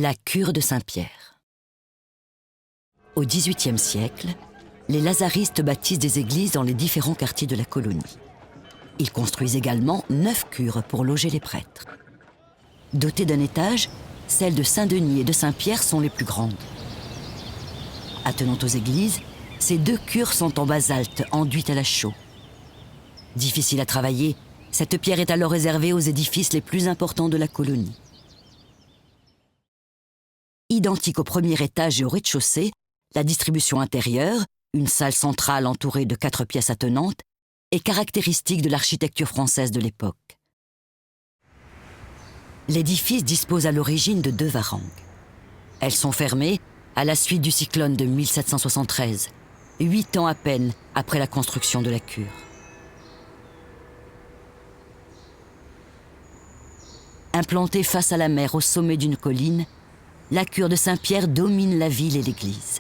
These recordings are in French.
La cure de Saint-Pierre. Au XVIIIe siècle, les lazaristes bâtissent des églises dans les différents quartiers de la colonie. Ils construisent également 9 cures pour loger les prêtres. Dotées d'un étage, celles de Saint-Denis et de Saint-Pierre sont les plus grandes. Attenant aux églises, ces 2 cures sont en basalte, enduite à la chaux. Difficile à travailler, cette pierre est alors réservée aux édifices les plus importants de la colonie. Identique au premier étage et au rez-de-chaussée, la distribution intérieure, une salle centrale entourée de 4 pièces attenantes, est caractéristique de l'architecture française de l'époque. L'édifice dispose à l'origine de 2 varangues. Elles sont fermées à la suite du cyclone de 1773, 8 ans à peine après la construction de la cure. Implantée face à la mer au sommet d'une colline, la cure de Saint-Pierre domine la ville et l'église.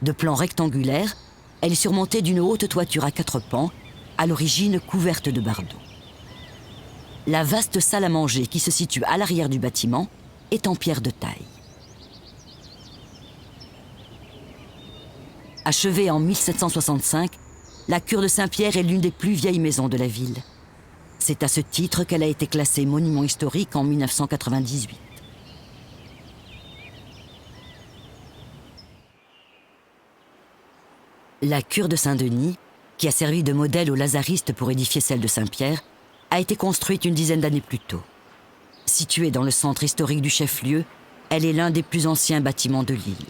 De plan rectangulaire, elle est surmontée d'une haute toiture à 4 pans, à l'origine couverte de bardeaux. La vaste salle à manger qui se situe à l'arrière du bâtiment est en pierre de taille. Achevée en 1765, la cure de Saint-Pierre est l'une des plus vieilles maisons de la ville. C'est à ce titre qu'elle a été classée monument historique en 1998. La cure de Saint-Denis, qui a servi de modèle aux lazaristes pour édifier celle de Saint-Pierre, a été construite une dizaine d'années plus tôt. Située dans le centre historique du chef-lieu, elle est l'un des plus anciens bâtiments de l'île.